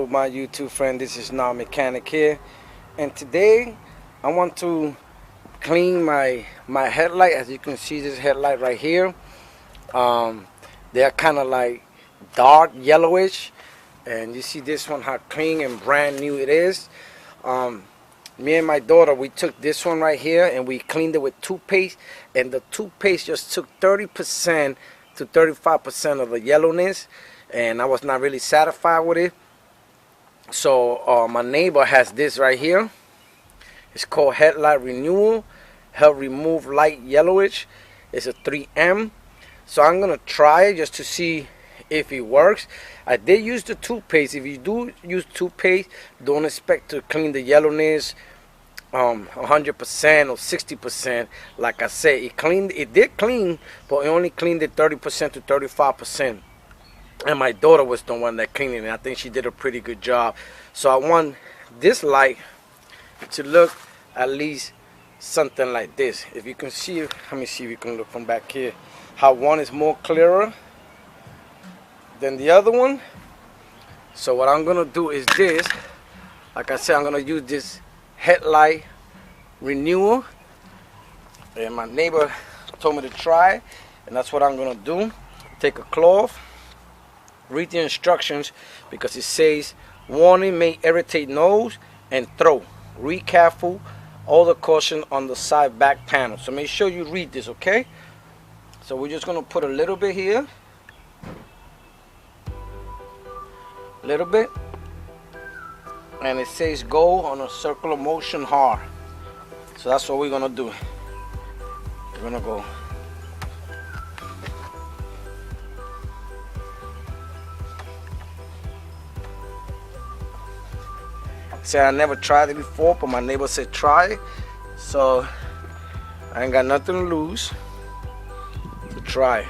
my YouTube friend. This is Now Mechanic here, and today I want to clean my headlight. As you can see, this headlight right here, they're kind of like dark yellowish, and you see this one how clean and brand new it is. Me and my daughter, we took this one right here and we cleaned it with toothpaste, and the toothpaste just took 30% to 35% of the yellowness, and I was not really satisfied with it. So my neighbor has this right here. It's called Headlight Renewal. Help remove light yellowish. It's a 3M. So I'm gonna try it just to see if it works. I did use the toothpaste. If you do use toothpaste, don't expect to clean the yellowness 100% or 60%. Like I said, it did clean, but it only cleaned it 30% to 35%. And my daughter was the one that cleaned it, and I think she did a pretty good job. So I want this light to look at least something like this. If you can see, let me see if you can look from back here, how one is more clearer than the other one. So what I'm gonna do is this. Like I said, I'm gonna use this Headlight Renewal, and my neighbor told me to try, and that's what I'm gonna do. Take a cloth, read the instructions, because it says warning may irritate nose and throat. Read careful, all the caution on the side back panel. So make sure you read this, okay? So we're just gonna put a little bit here, a little bit, and it says go on a circular motion hard. So that's what we're gonna do. We're gonna go. Say I never tried it before, but my neighbor said try it, so I ain't got nothing to lose to try it.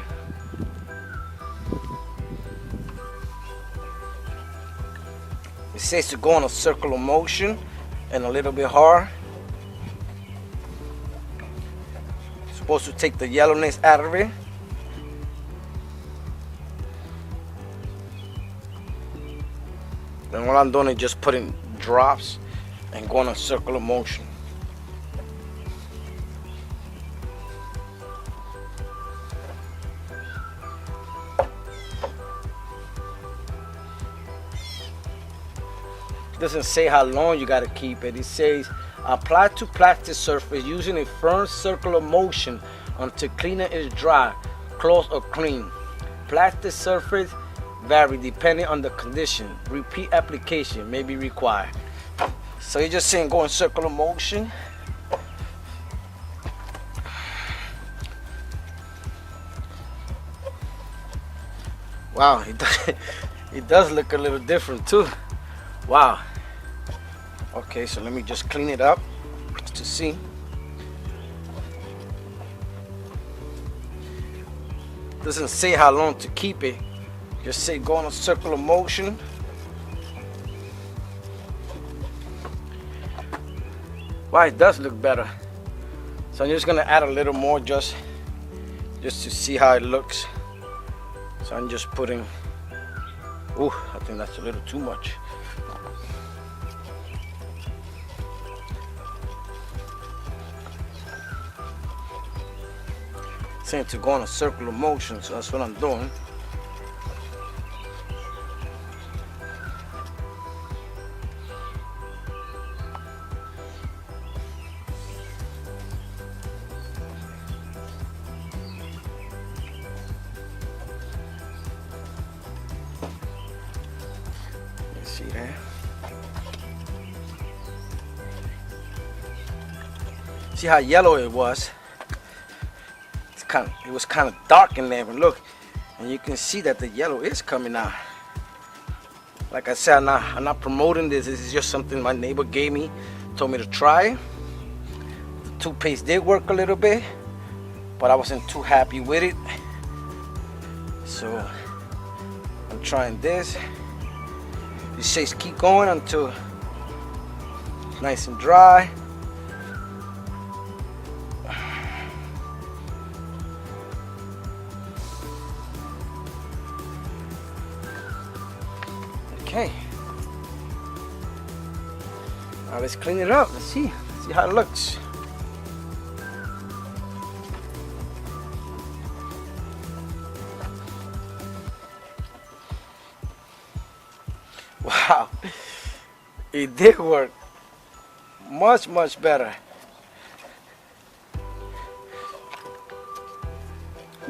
It says to go on a circular motion and a little bit hard. Supposed to take the yellowness out of it. And what I'm doing is just putting drops and go on a circular motion. It doesn't say how long you got to keep it. It says apply to plastic surface using a firm circular motion until cleaner is dry, close or clean. Plastic surface vary depending on the condition. Repeat application may be required. So you're just saying go in circular motion. Wow, it does look a little different too. Wow. Okay, so let me just clean it up just to see. Doesn't say how long to keep it. Just say go on a circular motion. Wow, it does look better. So I'm just gonna add a little more just to see how it looks. So I'm just putting, ooh, I think that's a little too much. Saying to go on a circular motion, so that's what I'm doing. You see that? See how yellow it was? It was kind of dark in there, but look, and you can see that the yellow is coming out. Like I said, I'm not promoting this. This is just something my neighbor gave me, told me to try. The toothpaste did work a little bit, but I wasn't too happy with it. So I'm trying this. It says keep going until it's nice and dry. Okay. Now let's clean it up. Let's see how it looks. Wow, it did work much better.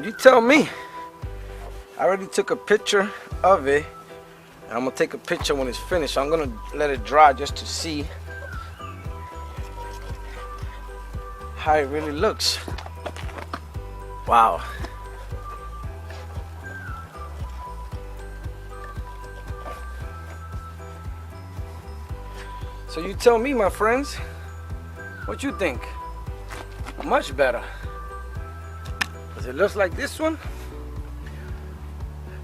You tell me. I already took a picture of it. I'm gonna take a picture when it's finished. So I'm gonna let it dry just to see how it really looks. Wow. So you tell me, my friends, what you think? Much better. Does it look like this one?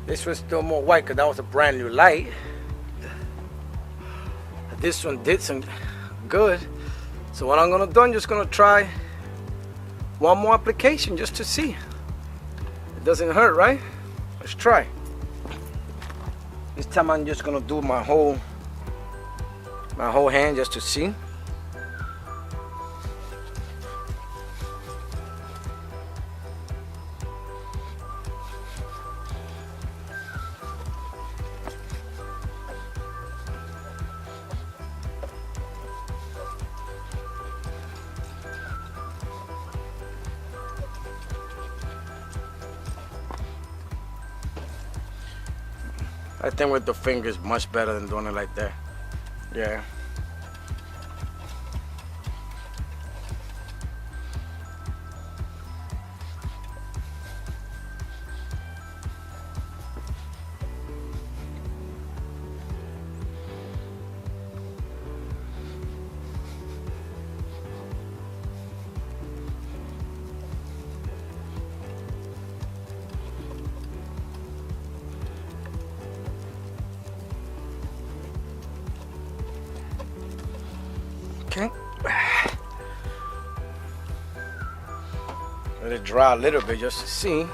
This one's still more white because that was a brand new light. This one did some good. So what I'm gonna do, I'm just gonna try one more application just to see. It doesn't hurt, right? Let's try. This time I'm just gonna do my whole hand just to see. I think with the fingers much better than doing it like that. Yeah. Okay. Let it dry a little bit just to see.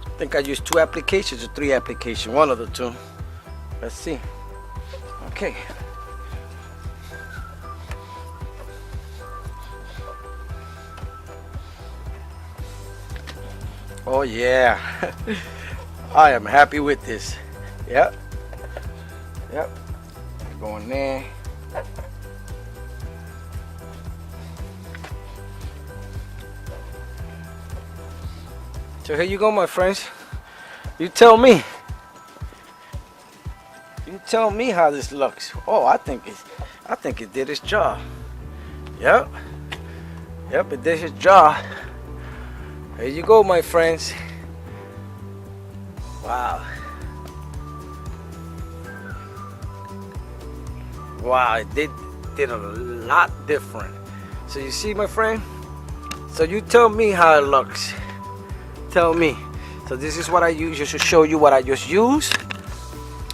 I think I used 2 applications or 3 applications, one of the 2. Let's see. Okay. Oh yeah. I am happy with this. Yep. Going there. So here you go, my friends. You tell me. You tell me how this looks. Oh, I think it did its job. Yep, it did its job. Here you go, my friends. Wow. Wow, it did a lot different. So you see, my friend? So you tell me how it looks. Tell me. So this is what I use just to show you what I just used.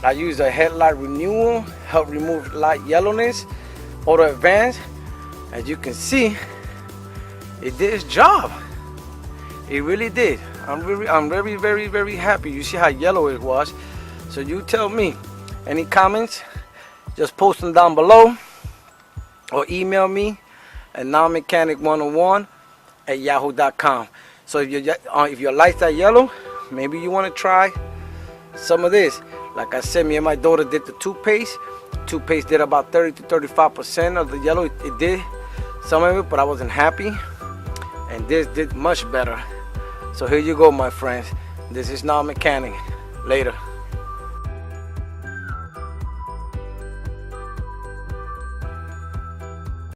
I use a Headlight Renewal, help remove light yellowness, Auto Advance. As you can see, it did its job. It really did. I'm very happy. You see how yellow it was. So you tell me. Any comments? Just post them down below, or email me at nowmechanic101@yahoo.com. So if your lights are yellow, maybe you want to try some of this. Like I said, me and my daughter did the toothpaste. Toothpaste did about 30 to 35% of the yellow. It did some of it, but I wasn't happy. And this did much better. So here you go, my friends. This is Now Mechanic. Later.